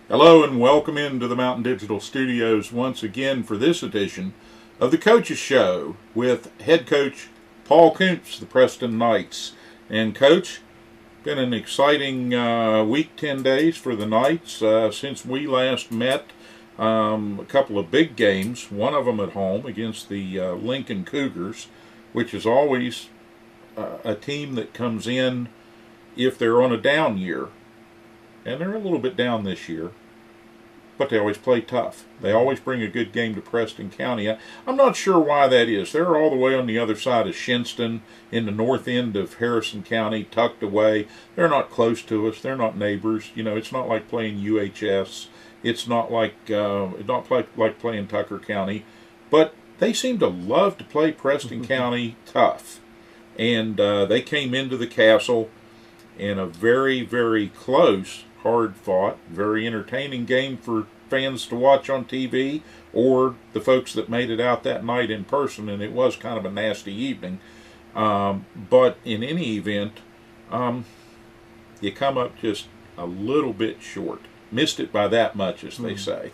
Hello and welcome into the Mountain Digital Studios once again for this edition of the Coaches Show with head coach Paul Koontz, the Preston Knights. And Coach, been an exciting week, 10 days for the Knights since we last met. A couple of big games, one of them at home against the Lincoln Cougars, which is always a team that comes in if they're on a down year. And they're a little bit down this year, but they always play tough. They always bring a good game to Preston County. I'm not sure why that is. They're all the way on the other side of Shinston, in the north end of Harrison County, tucked away. They're not close to us. They're not neighbors. You know, it's not like playing UHS. It's not like like playing Tucker County. But they seem to love to play Preston County tough. And they came into the Castle in a very, very close, hard-fought, very entertaining game for fans to watch on TV or the folks that made it out that night in person, and it was kind of a nasty evening. But in any event, you come up just a little bit short. Missed it by that much, as they say.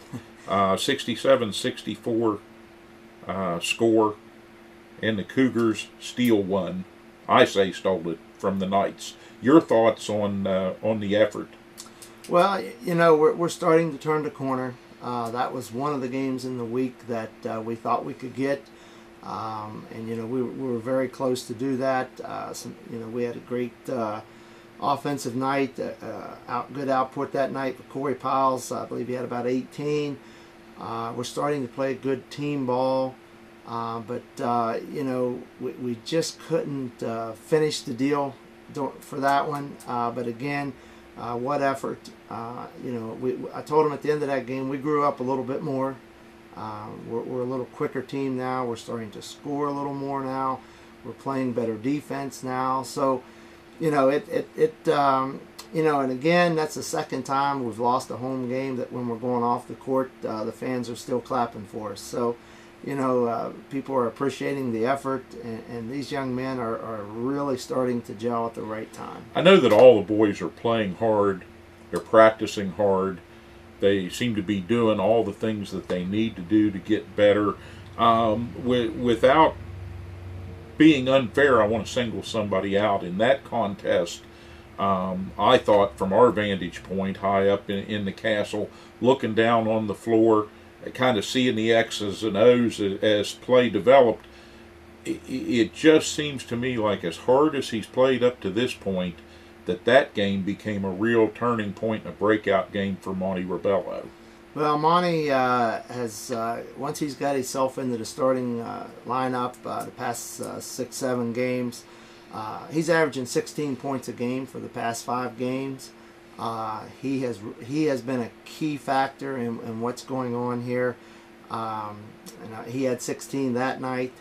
67-64 score, and the Cougars steal one. I say stole it from the Knights. Your thoughts on the effort? Well, you know, we're starting to turn the corner. That was one of the games in the week that we thought we could get, and you know we were very close to do that. We had a great offensive night, good output that night for Corey Piles. I believe he had about 18. We're starting to play good team ball, but you know we just couldn't finish the deal for that one. But again. What effort! I told them at the end of that game we grew up a little bit more. We're a little quicker team now. We're starting to score a little more now. We're playing better defense now. So, you know, and again, that's the second time we've lost a home game that when we're going off the court, the fans are still clapping for us. So, you know, people are appreciating the effort, and these young men are really starting to gel at the right time. I know that all the boys are playing hard. They're practicing hard. They seem to be doing all the things that they need to do to get better. Without being unfair, I want to single somebody out. In that contest, I thought from our vantage point, high up in the castle, looking down on the floor, kind of seeing the X's and O's as play developed, it just seems to me like as hard as he's played up to this point, that game became a real turning point and a breakout game for Monty Rebello. Well, Monty has, once he's got himself into the starting lineup the past 6-7 games, he's averaging 16 points a game for the past 5 games. He has been a key factor in what's going on here. He had 16 that night.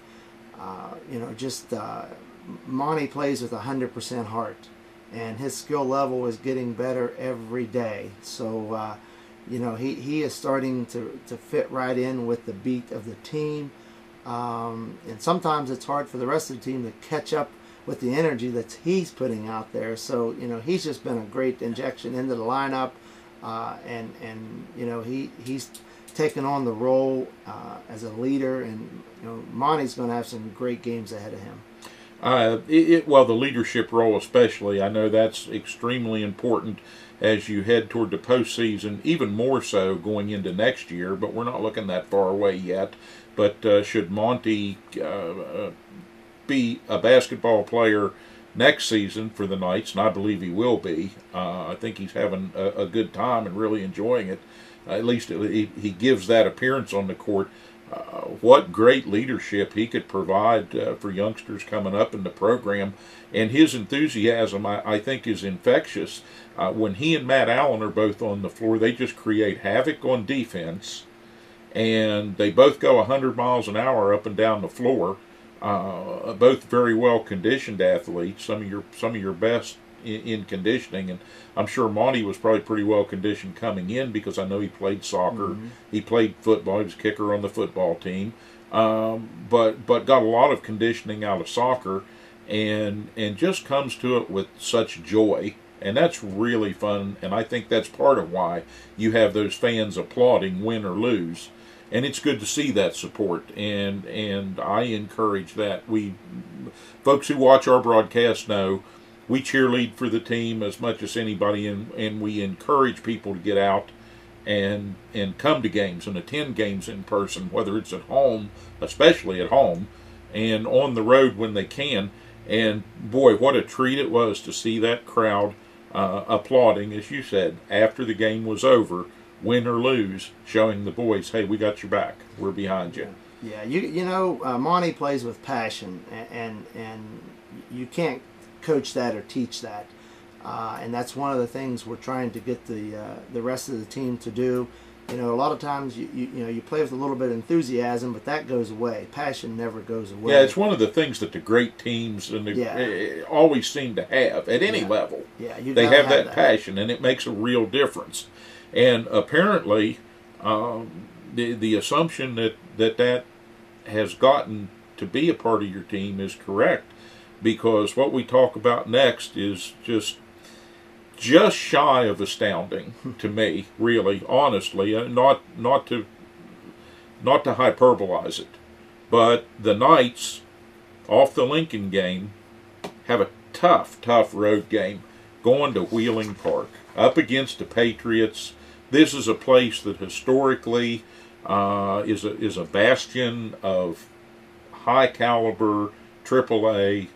Monty plays with 100% heart, and his skill level is getting better every day. So, he is starting to fit right in with the beat of the team. And sometimes it's hard for the rest of the team to catch up with the energy that he's putting out there. So, you know, he's just been a great injection into the lineup, and you know, he's taken on the role as a leader, and you know, Monty's going to have some great games ahead of him. Well, the leadership role especially, I know that's extremely important as you head toward the postseason, even more so going into next year, but we're not looking that far away yet. But should Monty be a basketball player next season for the Knights, and I believe he will be. I think he's having a good time and really enjoying it. At least he gives that appearance on the court. What great leadership he could provide for youngsters coming up in the program. And his enthusiasm, I think, is infectious. When he and Matt Allen are both on the floor, they just create havoc on defense. And they both go 100 miles an hour up and down the floor. Both very well conditioned athletes, some of your best in conditioning, and I'm sure Monty was probably pretty well conditioned coming in because I know he played soccer, he played football, he was a kicker on the football team, but got a lot of conditioning out of soccer, and just comes to it with such joy And that's really fun, and I think that's part of why you have those fans applauding win or lose. And it's good to see that support, and I encourage that. Folks who watch our broadcast know we cheerlead for the team as much as anybody, and we encourage people to get out and come to games and attend games in person, whether it's at home, especially at home, and on the road when they can. And boy, what a treat it was to see that crowd applauding, as you said, after the game was over, win or lose, showing the boys, hey, we got your back, we're behind you. Yeah, you know, Monty plays with passion, and you can't coach that or teach that. And that's one of the things we're trying to get the rest of the team to do. You know, a lot of times you play with a little bit of enthusiasm, but that goes away. Passion never goes away. Yeah, it's one of the things that the great teams always seem to have at any level. Yeah, they have that passion, and it makes a real difference. And apparently, the assumption that has gotten to be a part of your team is correct, because what we talk about next is just shy of astounding to me, really, honestly. Not to hyperbolize it, but the Knights, off the Lincoln game, have a tough road game going to Wheeling Park up against the Patriots. This is a place that historically is a bastion of high caliber AAA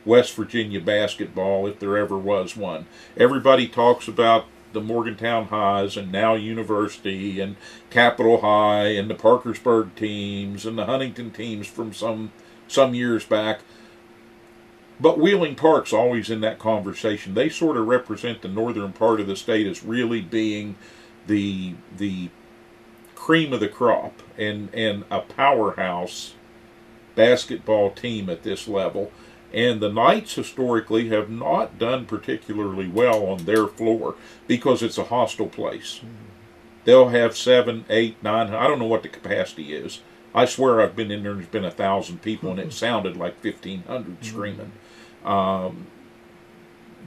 West Virginia basketball, if there ever was one. Everybody talks about the Morgantown Highs and now University and Capitol High and the Parkersburg teams and the Huntington teams from some years back. But Wheeling Park's always in that conversation. They sort of represent the northern part of the state as really being the cream of the crop and a powerhouse basketball team at this level. And the Knights historically have not done particularly well on their floor because it's a hostile place. They'll have 7, 8, 9, I don't know what the capacity is. I swear I've been in there and there's been 1,000 people and it sounded like 1,500 screaming.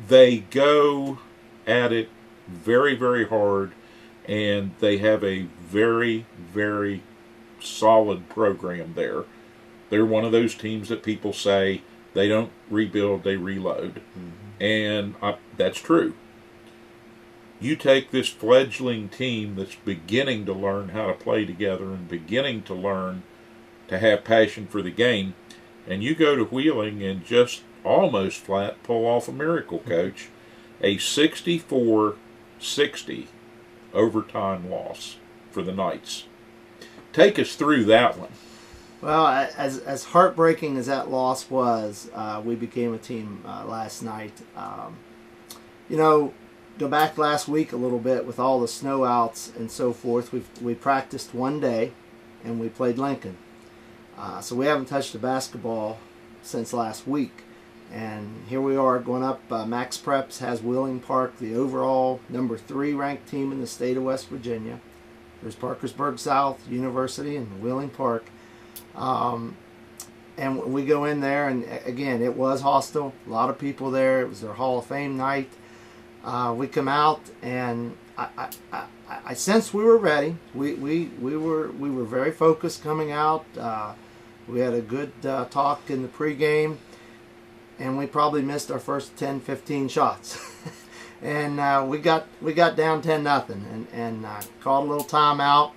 They go at it very, very hard, and they have a very, very solid program there. They're one of those teams that people say, they don't rebuild, they reload. And that's true. You take this fledgling team that's beginning to learn how to play together and beginning to learn to have passion for the game, and you go to Wheeling and just almost flat pull off a miracle, Coach. A 64-60 overtime loss for the Knights. Take us through that one. Well, as heartbreaking as that loss was, we became a team last night. Go back last week a little bit with all the snow outs and so forth. We practiced one day, and we played Lincoln. So we haven't touched a basketball since last week. And here we are going up. Max Preps has Wheeling Park, the overall number 3 ranked team in the state of West Virginia. There's Parkersburg South, University, and Wheeling Park. And we go in there, and again, it was hostile. A lot of people there. It was their Hall of Fame night. We come out, and I sensed we were ready. We were very focused coming out. We had a good talk in the pregame, and we probably missed our first 10-15 shots. And we got down 10-0, and called a little timeout.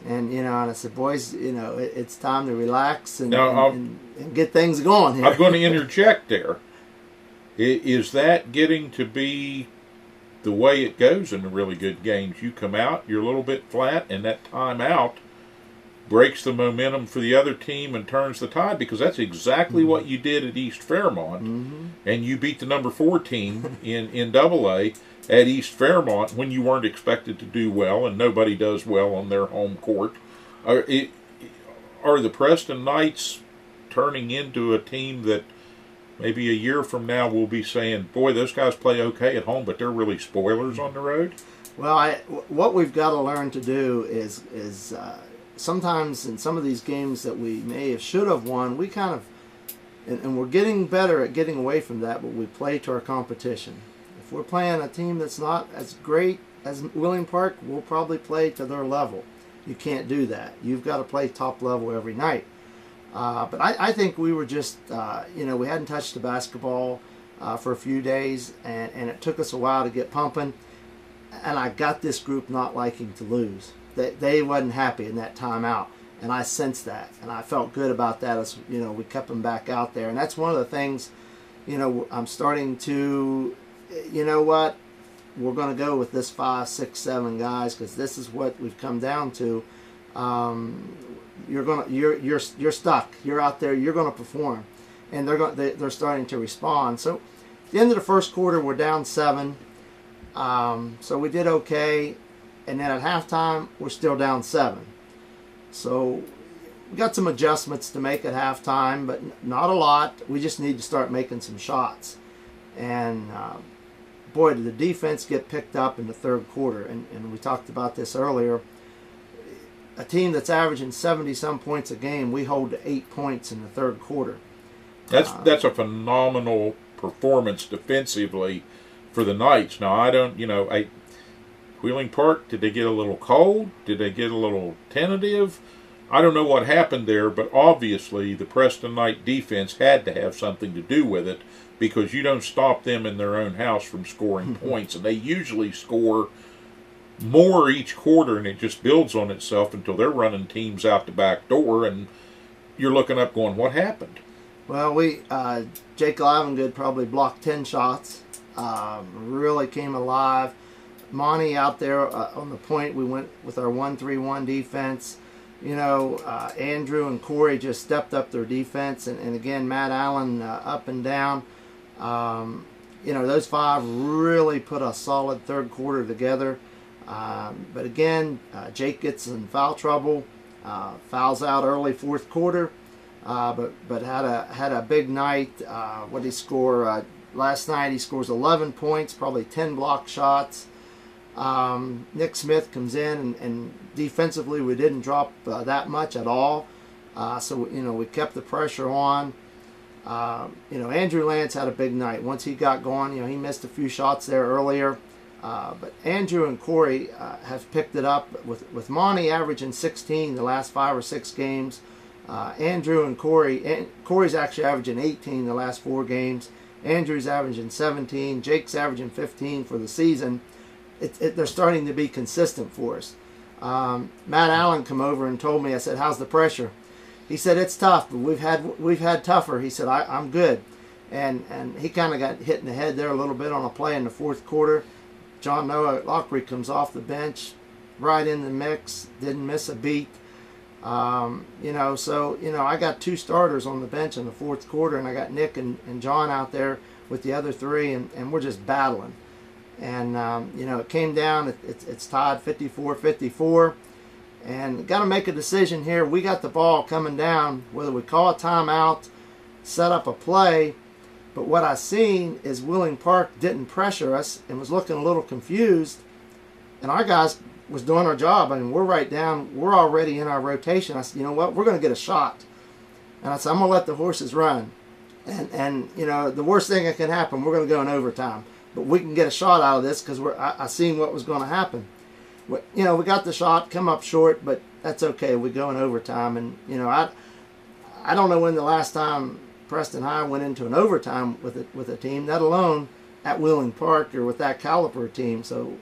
And and I said, boys, it's time to relax and get things going here. I'm going to interject there. Is that getting to be the way it goes in the really good games? You come out, you're a little bit flat, and that timeout breaks the momentum for the other team and turns the tide, because that's exactly what you did at East Fairmont. And you beat the number 4 team in AA at East Fairmont when you weren't expected to do well, and nobody does well on their home court. Are the Preston Knights turning into a team that maybe a year from now we'll be saying, boy, those guys play okay at home, but they're really spoilers on the road? Well, what we've got to learn to do is sometimes in some of these games that we should have won, we kind of, and we're getting better at getting away from that, but we play to our competition. If we're playing a team that's not as great as Willing Park, we'll probably play to their level. You can't do that. You've got to play top level every night. But I think we were just, we hadn't touched the basketball for a few days, and it took us a while to get pumping. And I got this group not liking to lose. They wasn't happy in that timeout, and I sensed that, and I felt good about that as we kept them back out there. And that's one of the things, I'm starting to, we're going to go with this 5, 6, 7 guys because this is what we've come down to. You're stuck. You're out there. You're going to perform, and they're starting to respond. So, at the end of the first quarter, we're down 7. So we did okay, and then at halftime, we're still down 7. So we got some adjustments to make at halftime, but not a lot. We just need to start making some shots. And boy, did the defense get picked up in the third quarter. And we talked about this earlier. A team that's averaging 70-some points a game, we hold to 8 points in the third quarter. That's a phenomenal performance defensively for the Knights. Now, I don't, Wheeling Park, did they get a little cold? Did they get a little tentative? I don't know what happened there, but obviously the Preston Knight defense had to have something to do with it because you don't stop them in their own house from scoring points, and they usually score more each quarter, and it just builds on itself until they're running teams out the back door, and you're looking up going, what happened? Well, Jake Livengood probably blocked 10 shots. Really came alive. Monty out there on the point, we went with our 1-3-1 defense. Andrew and Corey just stepped up their defense, and again, Matt Allen up and down. Those 5 really put a solid third quarter together. But again, Jake gets in foul trouble, fouls out early fourth quarter, but had a big night. What did he score? Last night he scores 11 points, probably 10 block shots. Nick Smith comes in, and defensively we didn't drop that much at all. So we kept the pressure on. Andrew Lance had a big night. Once he got going, he missed a few shots there earlier. But Andrew and Corey have picked it up with Monty averaging 16 the last 5 or 6 games. Andrew and Corey's actually averaging 18 the last 4 games. Andrew's averaging 17. Jake's averaging 15 for the season. They're starting to be consistent for us. Matt Allen come over and told me, I said, how's the pressure? He said, it's tough, but we've had tougher. He said, I'm good. And he kind of got hit in the head there a little bit on a play in the fourth quarter. John Noah Lockery comes off the bench, right in the mix, didn't miss a beat. I got 2 starters on the bench in the fourth quarter, and I got Nick and John out there with the other 3, and we're just battling. And, it came down, it's tied 54-54, and got to make a decision here. We got the ball coming down, whether we call a timeout, set up a play, but what I seen is Willing Park didn't pressure us and was looking a little confused, and our guys was doing our job. I mean, we're already in our rotation. I said, you know what, we're going to get a shot. And I said, I'm going to let the horses run. And the worst thing that can happen, we're going to go in overtime. But we can get a shot out of this because I seen what was going to happen. We got the shot, come up short, but that's okay. We go in overtime. And, I don't know when the last time Preston High went into an overtime with a team, let alone at Willing Park or with that caliber team. So,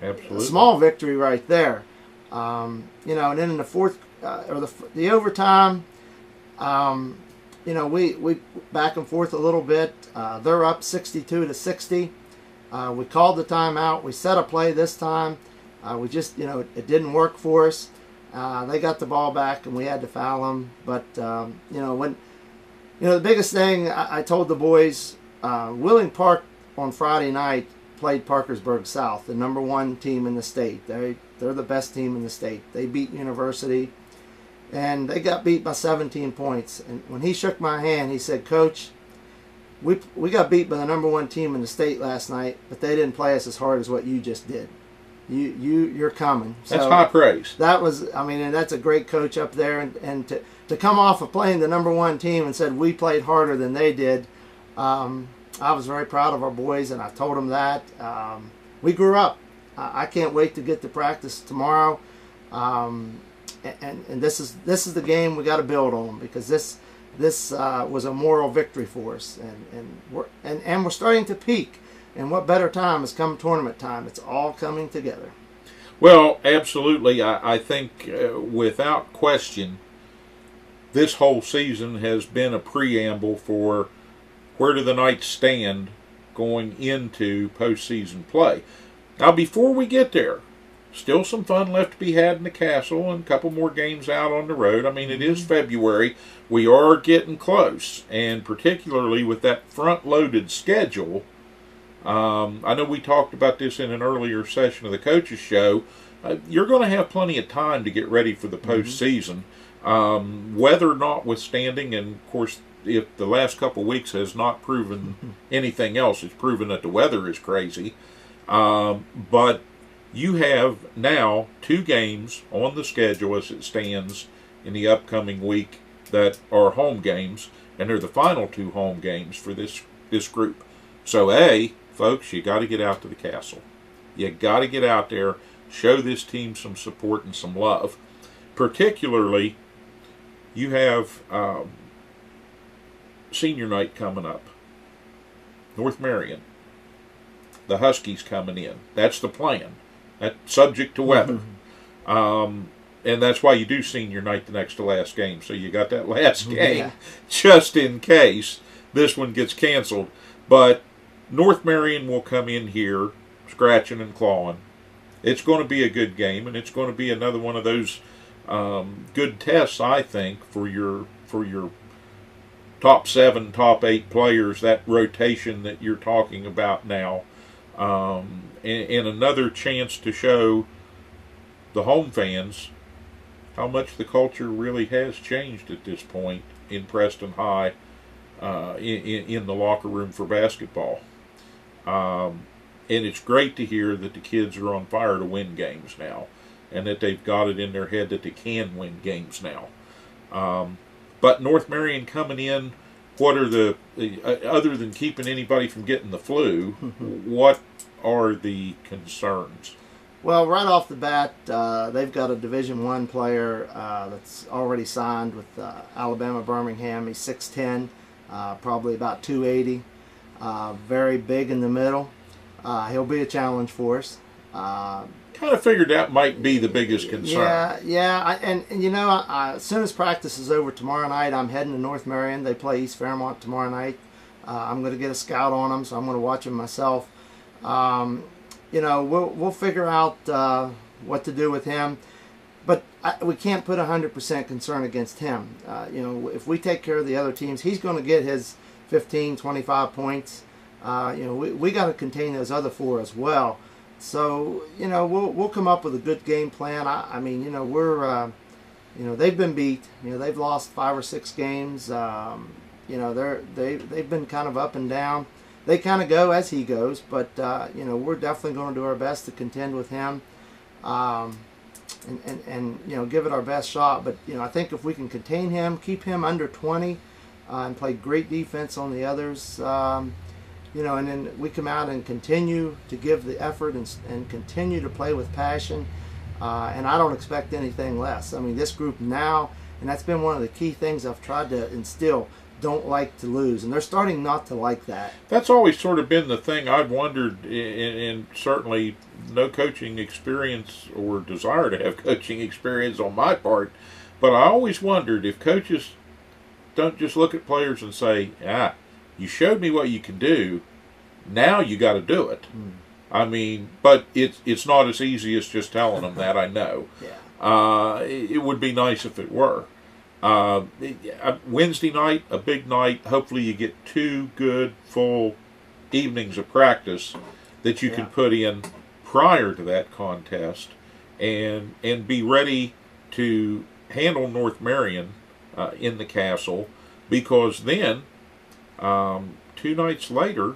absolutely. A small victory right there. And then in the fourth, or the overtime, we back and forth a little bit. They're up 62-60. We called the timeout. We set a play this time. We just, it didn't work for us. They got the ball back and we had to foul them. But, the biggest thing I told the boys, Willing Park on Friday night played Parkersburg South, the number 1 team in the state. They're the best team in the state. They beat University, and they got beat by 17 points. And when he shook my hand, he said, Coach, we got beat by the number 1 team in the state last night, but they didn't play us as hard as what you just did. You're coming. That's high praise. That was, and that's a great coach up there, and to come off of playing the number 1 team and said we played harder than they did. I was very proud of our boys, and I told them that. We grew up. I can't wait to get to practice tomorrow. And this is the game we got to build on, because this was a moral victory for us, and we're starting to peak. And what better time is come tournament time? It's all coming together. Well, absolutely. I think without question, this whole season has been a preamble for where do the Knights stand going into postseason play. Now, before we get there, still some fun left to be had in the castle and a couple more games out on the road. I mean, it is February. We are getting close, and particularly with that front-loaded schedule, I know we talked about this in an earlier session of the Coaches Show. You're going to have plenty of time to get ready for the postseason. Weather notwithstanding, and of course, if the last couple of weeks has not proven anything else, it's proven that the weather is crazy. But you have now 2 games on the schedule as it stands in the upcoming week that are home games, and they're the final 2 home games for this group. So, folks, you got to get out to the castle. You got to get out there, show this team some support and some love. Particularly, you have senior night coming up. North Marion. The Huskies coming in. That's the plan. That's subject to weather. And that's why you do senior night the next to last game. So you got that last game just in case this one gets canceled. But North Marion will come in here scratching and clawing. It's going to be a good game, and it's going to be another one of those good tests, I think, for your top 7, top 8 players, that rotation that you're talking about now. And another chance to show the home fans how much the culture really has changed at this point in Preston High, in the locker room for basketball. And it's great to hear that the kids are on fire to win games now, and that they've got it in their head that they can win games now. But North Marion coming in, what are the other than keeping anybody from getting the flu, what are the concerns? Well, right off the bat, they've got a Division I player that's already signed with Alabama Birmingham. He's 6'10", probably about 280, very big in the middle. He'll be a challenge for us. Kind of figured that might be the biggest concern. Yeah. And you know, as soon as practice is over tomorrow night, I'm heading to North Marion. They play East Fairmont tomorrow night. I'm going to get a scout on them, so I'm going to watch them myself. You know, we'll figure out what to do with him, but we can't put 100% concern against him. You know, if we take care of the other teams, he's going to get his 15, 25 points. You know, we got to contain those other 4 as well. So, you know, we'll come up with a good game plan. I mean, you know, you know, they've been beat. You know, they've lost 5 or 6 games. You know, they've been kind of up and down. They kind of go as he goes, but you know, we're definitely going to do our best to contend with him, and you know, give it our best shot. But you know, I think if we can contain him, keep him under 20, and play great defense on the others, you know, and then we come out and continue to give the effort and continue to play with passion, and I don't expect anything less. I mean, this group now, and that's been one of the key things I've tried to instill. Don't like to lose, and they're starting not to like that. That's always sort of been the thing I've wondered, and certainly no coaching experience or desire to have coaching experience on my part, but I always wondered if coaches don't just look at players and say, you showed me what you can do, now you got to do it. I mean, but it's not as easy as just telling them that, I know. It would be nice if it were. Wednesday night, a big night. Hopefully you get 2 good full evenings of practice that you can put in prior to that contest, and be ready to handle North Marion in the castle, because then 2 nights later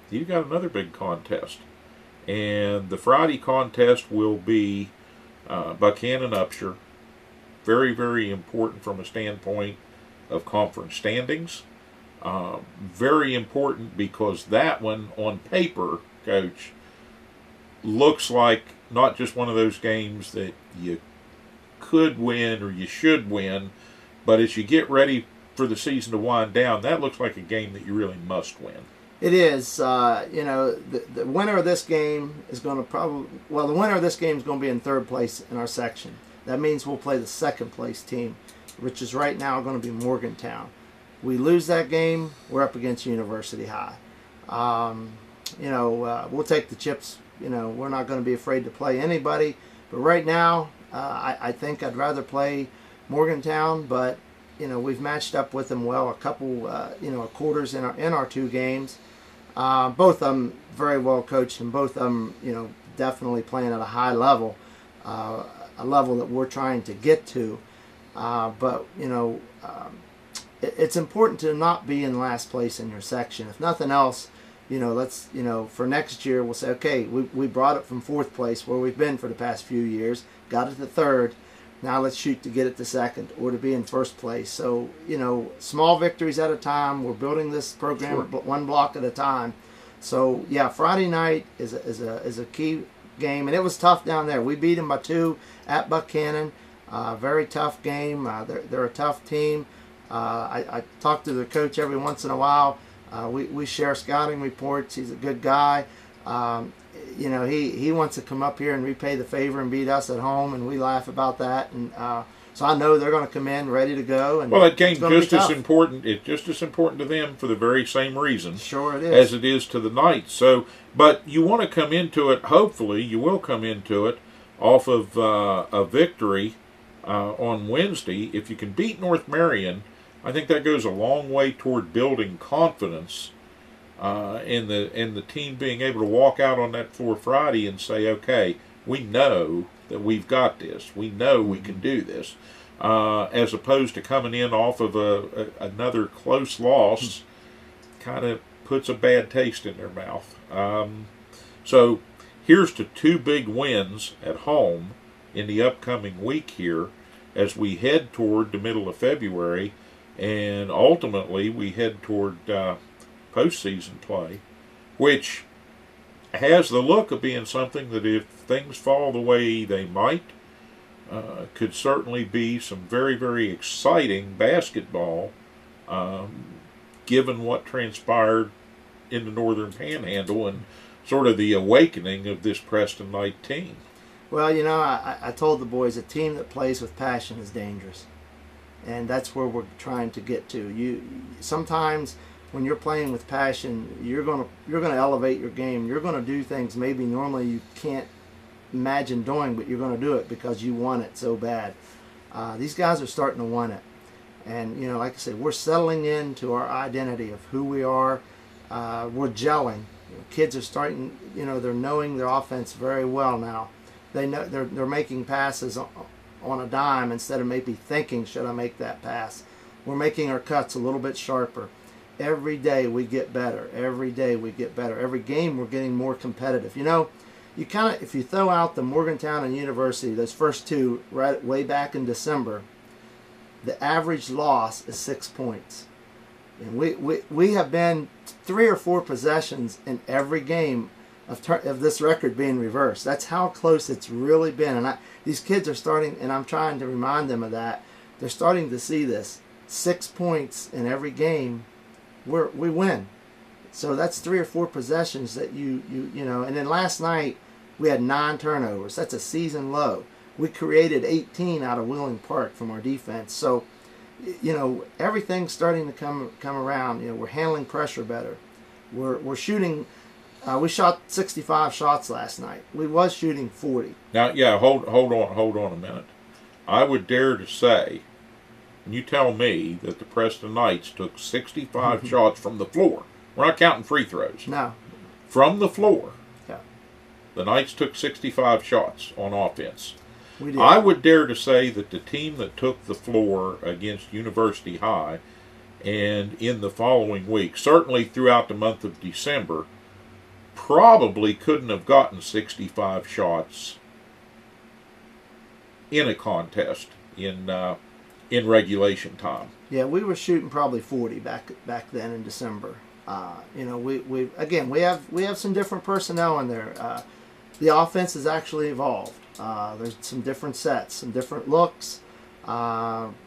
you've got another big contest, and the Friday contest will be Buchanan Upshur. Very, very important from a standpoint of conference standings, Very important, because that one on paper, Coach, looks like not just one of those games that you could win or you should win, but as you get ready for the season to wind down, that looks like a game that you really must win. It is. The winner of this game is going to the winner of this game is going to be in third place in our section. That means we'll play the second place team, which is right now going to be Morgantown. We lose that game, we're up against University High. We'll take the chips. We're not going to be afraid to play anybody. But right now, I think I'd rather play Morgantown. But we've matched up with them well. A couple, quarters in our two games. Both of them very well coached, and both of them, definitely playing at a high level, a level that we're trying to get to. It's important to not be in last place in your section. If nothing else, let's, for next year, we'll say, okay, we brought it from fourth place where we've been for the past few years, got it to third. Now let's shoot to get it to second or to be in first place. So, small victories at a time. We're building this program one block at a time. So, yeah, Friday night is a key game, and it was tough down there. We beat them by 2 at Buchanan. Very tough game. They're a tough team. I talk to the coach every once in a while. We share scouting reports. He's a good guy. He wants to come up here and repay the favor and beat us at home, and we laugh about that. And so I know they're going to come in ready to go. And that game's just as important. It's just as important to them for the very same reason. Sure it is. As it is to the Knights. So, but you want to come into it. Hopefully, you will come into it off of a victory on Wednesday. If you can beat North Marion, I think that goes a long way toward building confidence in the team being able to walk out on that floor Friday and say, okay, we know that we've got this. We know we can do this. As opposed to coming in off of another close loss, kind of puts a bad taste in their mouth. So here's to 2 big wins at home in the upcoming week here as we head toward the middle of February, and ultimately we head toward postseason play, which has the look of being something that, if things fall the way they might, could certainly be some very, very exciting basketball, given what transpired in the Northern Panhandle and sort of the awakening of this Preston Knight team. Well, I told the boys a team that plays with passion is dangerous. And that's where we're trying to get to. Sometimes when you're playing with passion, you're gonna elevate your game. You're gonna do things maybe normally you can't imagine doing, but you're gonna do it because you want it so bad. These guys are starting to want it, and like I said, we're settling into our identity of who we are. We're gelling. Kids are starting. They're knowing their offense very well now. They know they're making passes on a dime instead of maybe thinking, should I make that pass? We're making our cuts a little bit sharper. Every day we get better. Every day we get better. Every game we're getting more competitive. If you throw out the Morgantown and University, those first 2 right way back in December, the average loss is 6 points. And we have been 3 or 4 possessions in every game of this record being reversed. That's how close it's really been. And these kids are starting, and I'm trying to remind them of that. They're starting to see this. 6 points in every game, we win. So that's 3 or 4 possessions that and then last night we had 9 turnovers. That's a season low. We created 18 out of Wheeling Park from our defense. So, everything's starting to come around. We're handling pressure better. We're shooting. We shot 65 shots last night. We was shooting 40. Now, yeah, hold on a minute. I would dare to say, you tell me that the Preston Knights took 65 shots from the floor. We're not counting free throws. No. From the floor. Yeah. The Knights took 65 shots on offense. We did. I would dare to say that the team that took the floor against University High and in the following week, certainly throughout the month of December, probably couldn't have gotten 65 shots in a contest in in regulation time. Yeah, we were shooting probably 40 back then in December. We have some different personnel in there. The offense has actually evolved. There's some different sets, some different looks.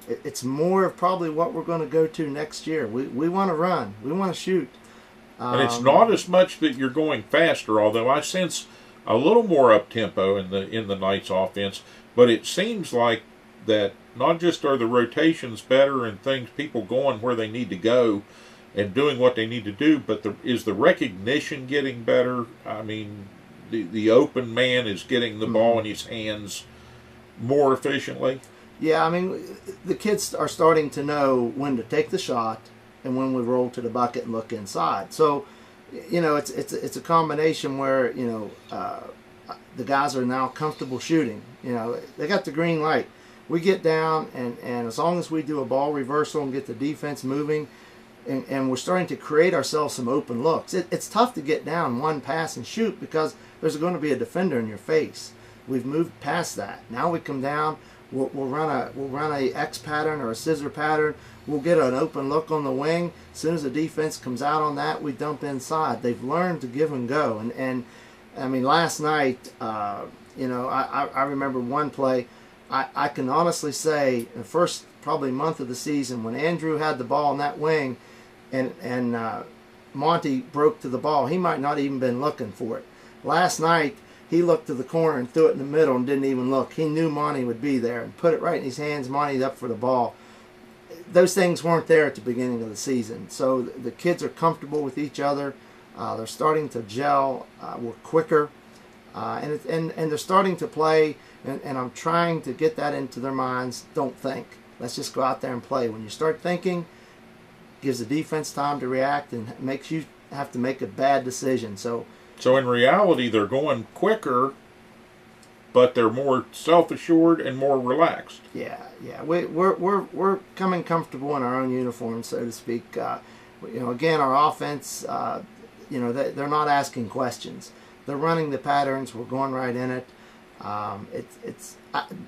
It's more of probably what we're going to go to next year. We want to run. We want to shoot. And it's not as much that you're going faster, although I sense a little more up-tempo in the Knights offense. But it seems like that not just are the rotations better and people going where they need to go and doing what they need to do, but is the recognition getting better? I mean, the open man is getting the ball in his hands more efficiently. Yeah, I mean, the kids are starting to know when to take the shot and when we roll to the bucket and look inside. So, it's a combination where, the guys are now comfortable shooting. They got the green light. We get down, and as long as we do a ball reversal and get the defense moving, and we're starting to create ourselves some open looks. It's tough to get down one pass and shoot because there's going to be a defender in your face. We've moved past that. Now we come down. We'll run a X pattern or a scissor pattern. We'll get an open look on the wing. As soon as the defense comes out on that, we dump inside. They've learned to give and go. And I mean, last night, I remember one play. I can honestly say the first probably month of the season when Andrew had the ball in that wing and Monty broke to the ball, he might not even been looking for it. Last night, he looked to the corner and threw it in the middle and didn't even look. He knew Monty would be there and put it right in his hands. Monty's up for the ball. Those things weren't there at the beginning of the season. So the kids are comfortable with each other. They're starting to gel. We're quicker. And they're starting to play, and I'm trying to get that into their minds. Don't think. Let's just go out there and play. When you start thinking, it gives the defense time to react and makes you have to make a bad decision. So in reality, they're going quicker, but they're more self-assured and more relaxed. Yeah. We're coming comfortable in our own uniform, so to speak. Again, our offense, they're not asking questions. They're running the patterns. We're going right in it.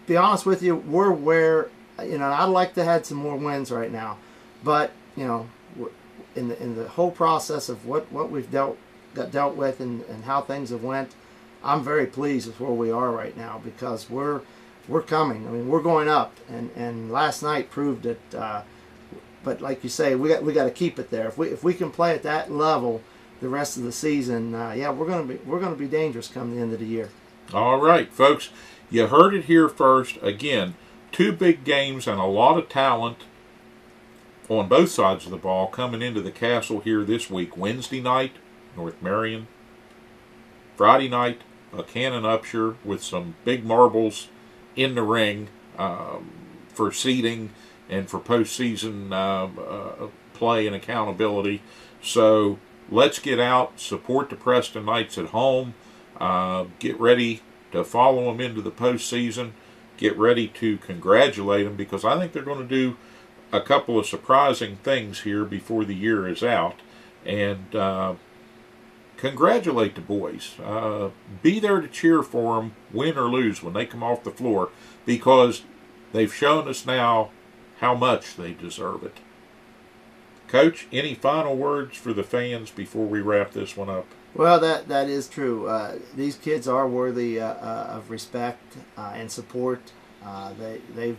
Be honest with you, we're where, I'd like to have some more wins right now, but in the whole process of what we've got dealt with and how things have went, I'm very pleased with where we are right now because we're coming. I mean, we're going up, and last night proved it. But like you say, we got to keep it there. If we can play at that level the rest of the season, we're gonna be dangerous come the end of the year. All right, folks, you heard it here first. Again, 2 big games and a lot of talent on both sides of the ball coming into the Castle here this week. Wednesday night, North Marion. Friday night, a Cannon Upshur with some big marbles in the ring for seeding and for postseason play and accountability. So let's get out, support the Preston Knights at home, get ready to follow them into the postseason, get ready to congratulate them because I think they're going to do a couple of surprising things here before the year is out. And congratulate the boys. Be there to cheer for them, win or lose, when they come off the floor because they've shown us now how much they deserve it. Coach, any final words for the fans before we wrap this one up? Well, that is true. These kids are worthy of respect and support. They've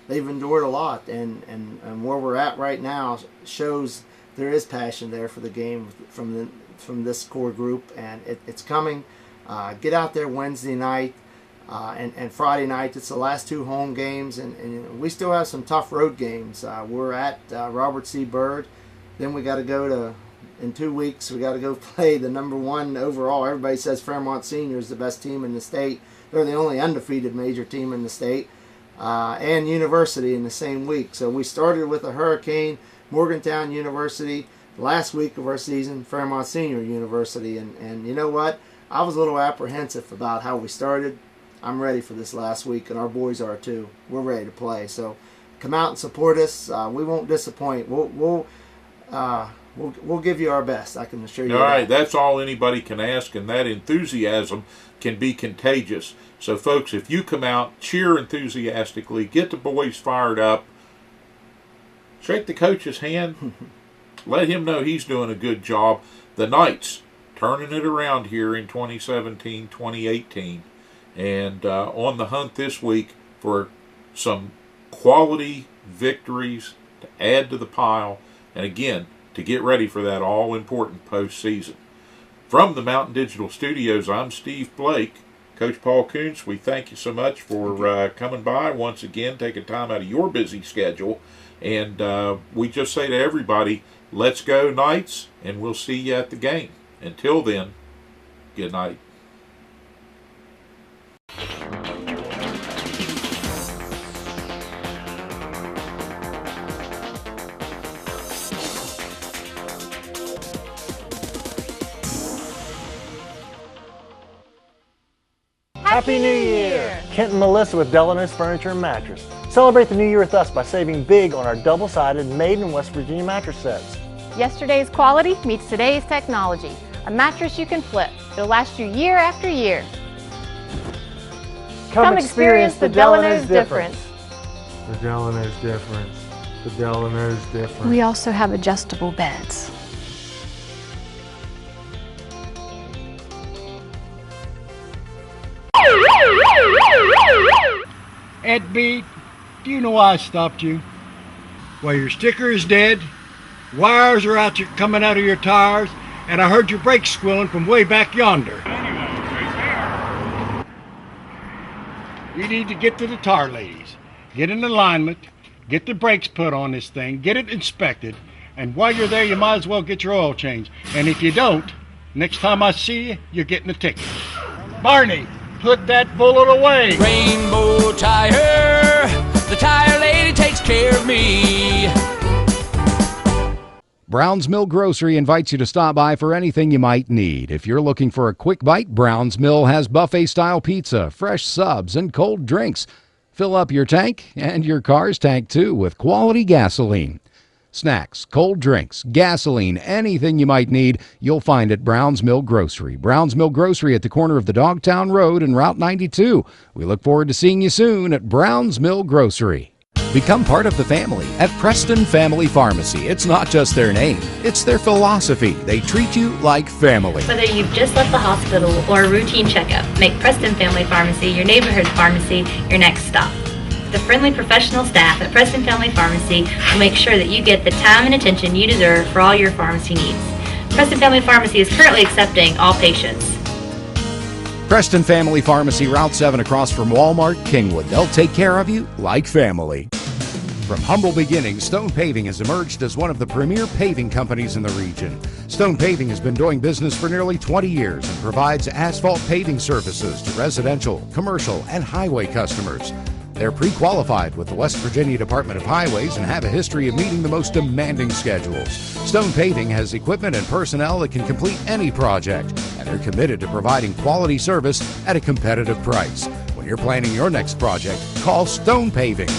endured a lot, and where we're at right now shows there is passion there for the game from this core group, and it's coming. Get out there Wednesday night and Friday night. It's the last 2 home games, and we still have some tough road games. We're at Robert C. Byrd. Then we got to go to, in 2 weeks, we got to go play the #1 overall. Everybody says Fairmont Senior is the best team in the state. They're the only undefeated major team in the state. And University in the same week. So we started with a hurricane, Morgantown University. Last week of our season, Fairmont Senior University. And you know what? I was a little apprehensive about how we started. I'm ready for this last week, and our boys are too. We're ready to play. So come out and support us. We won't disappoint. We'll give you our best. I can assure you. All right, that's all anybody can ask, and that enthusiasm can be contagious. So, folks, if you come out, cheer enthusiastically, get the boys fired up, shake the coach's hand. Let him know he's doing a good job. The Knights turning it around here in 2017, 2018, and on the hunt this week for some quality victories to add to the pile, and again, to get ready for that all-important postseason. From the Mountain Digital Studios, I'm Steve Blake. Coach Paul Koontz, we thank you so much for coming by once again, taking time out of your busy schedule. And we just say to everybody, let's go Knights, and we'll see you at the game. Until then, good night. Happy New Year! Kent and Melissa with Delano's Furniture and Mattress. Celebrate the new year with us by saving big on our double-sided made in West Virginia mattress sets. Yesterday's quality meets today's technology. A mattress you can flip. It'll last you year after year. Come experience the Delano's difference. The Delano's difference. The Delano's difference. We also have adjustable beds. Ed B, do you know why I stopped you? Well, your sticker is dead, wires are coming out of your tires, and I heard your brakes squealing from way back yonder. You need to get to the tire ladies, get in alignment, get the brakes put on this thing, get it inspected, and while you're there, you might as well get your oil changed. And if you don't, next time I see you, you're getting a ticket. Barney, put that bullet away. Rainbow Tire, the tire lady takes care of me. Brown's Mill Grocery invites you to stop by for anything you might need. If you're looking for a quick bite, Brown's Mill has buffet-style pizza, fresh subs, and cold drinks. Fill up your tank and your car's tank, too, with quality gasoline. Snacks, cold drinks, gasoline, anything you might need, you'll find at Brown's Mill Grocery. Brown's Mill Grocery at the corner of the Dogtown Road and Route 92. We look forward to seeing you soon at Brown's Mill Grocery. Become part of the family at Preston Family Pharmacy. It's not just their name, it's their philosophy. They treat you like family. Whether you've just left the hospital or a routine checkup, make Preston Family Pharmacy your neighborhood pharmacy your next stop. The friendly professional staff at Preston Family Pharmacy will make sure that you get the time and attention you deserve for all your pharmacy needs. Preston Family Pharmacy is currently accepting all patients. Preston Family Pharmacy, Route 7 across from Walmart, Kingwood. They'll take care of you like family. From humble beginnings, Stone Paving has emerged as one of the premier paving companies in the region. Stone Paving has been doing business for nearly 20 years and provides asphalt paving services to residential, commercial, and highway customers. They're pre-qualified with the West Virginia Department of Highways and have a history of meeting the most demanding schedules. Stone Paving has equipment and personnel that can complete any project, and they're committed to providing quality service at a competitive price. When you're planning your next project, call Stone Paving.